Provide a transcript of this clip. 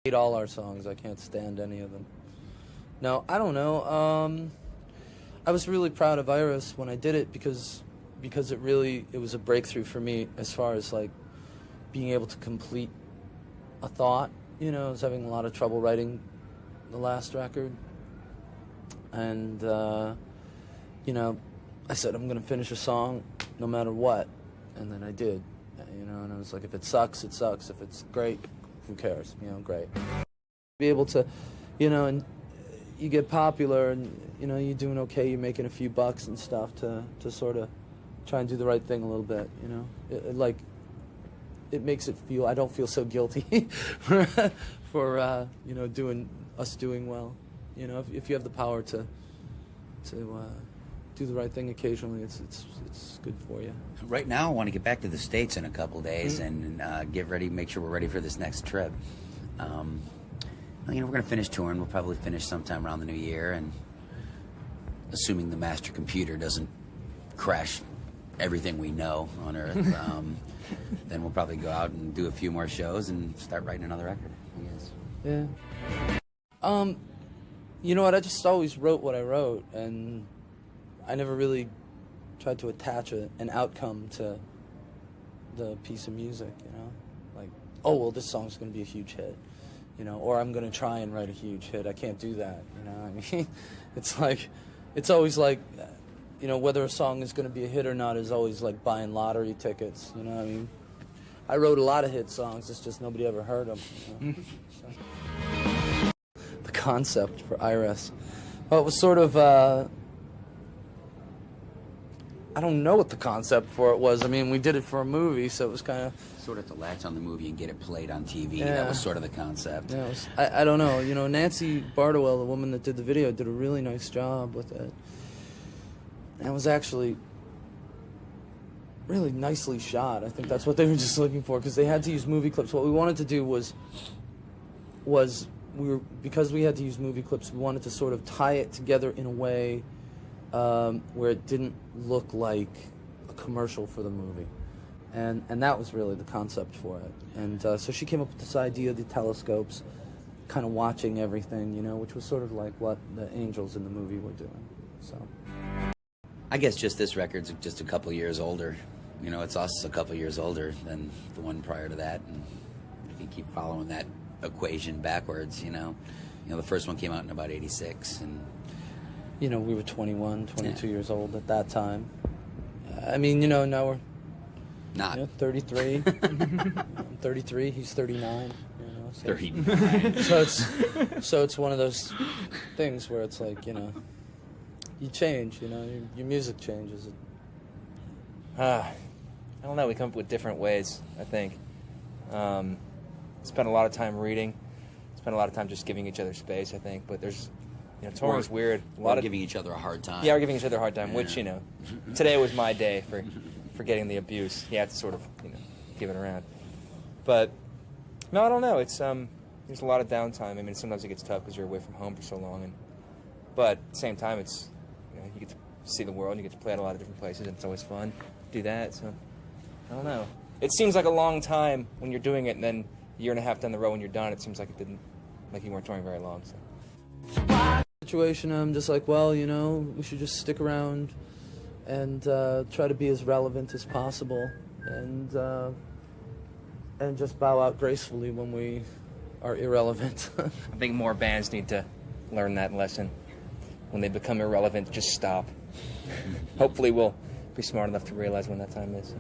hate all our songs. I can't stand any of them. No, I don't know. I was really proud of Iris when I did it because it was a breakthrough for me as far as like being able to complete a thought. You know, I was having a lot of trouble writing the last record, and you know, I said I'm gonna finish a song no matter what, and then I did. You know, and I was like, if it sucks, it sucks. If it's great, who cares? You know, great. Be able to, you know, and you get popular, and you know, you're doing okay. You're making a few bucks and stuff to sort of try and do the right thing a little bit. You know, it makes it feel. I don't feel so guilty for you know, doing well. You know, if you have the power to do the right thing occasionally, it's good for you. Right now, I want to get back to the States in a couple days and get ready, make sure we're ready for this next trip. You know, we're going to finish touring. We'll probably finish sometime around the new year, and assuming the master computer doesn't crash everything we know on Earth, then we'll probably go out and do a few more shows and start writing another record, I guess. Yeah. You know what? I just always wrote what I wrote, and I never really tried to attach an outcome to the piece of music, you know? Like, oh, well, this song's going to be a huge hit, you know, or I'm going to try and write a huge hit. I can't do that, you know? I mean, it's always like, you know, whether a song is going to be a hit or not is always like buying lottery tickets, you know what I mean? I wrote a lot of hit songs, it's just nobody ever heard them, you know? So. The concept for Iris. Well, it was sort of, I don't know what the concept for it was. I mean, we did it for a movie, so it was kind of... Sort of to latch on the movie and get it played on TV. Yeah. That was sort of the concept. Yeah, I don't know. You know, Nancy Bardowell, the woman that did the video, did a really nice job with it. And it was actually really nicely shot. I think that's what they were just looking for, because they had to use movie clips. What we wanted to do was because we had to use movie clips, we wanted to sort of tie it together in a way where it didn't look like a commercial for the movie. And that was really the concept for it. And so she came up with this idea of the telescopes, kind of watching everything, you know, which was sort of like what the angels in the movie were doing. So I guess just this record's just a couple years older. You know, it's us a couple years older than the one prior to that. And you can keep following that equation backwards, you know. You know, the first one came out in about 86, and you know, we were 21, 22 years old at that time. I mean, you know, now we're not, you know, 33. I'm 33. He's 39. You know, so 39. So it's one of those things where it's like, you know, you change. You know, your music changes. I don't know. We come up with different ways, I think. Spend a lot of time reading. Spend a lot of time just giving each other space, I think. But there's, you know, touring's weird. A lot of giving each other a hard time. Yeah, we're giving each other a hard time, which, you know, today was my day for getting the abuse. You have to sort of, you know, give it around. But, no, I don't know. It's, there's a lot of downtime. I mean, sometimes it gets tough because you're away from home for so long. But at the same time, it's, you know, you get to see the world, and you get to play at a lot of different places, and it's always fun to do that. So, I don't know. It seems like a long time when you're doing it, and then a year and a half down the road when you're done, it seems like it didn't, like you weren't touring very long. So. Situation, I'm just like, well, you know, we should just stick around and try to be as relevant as possible, and just bow out gracefully when we are irrelevant. I think more bands need to learn that lesson. When they become irrelevant, just stop. Hopefully we'll be smart enough to realize when that time is.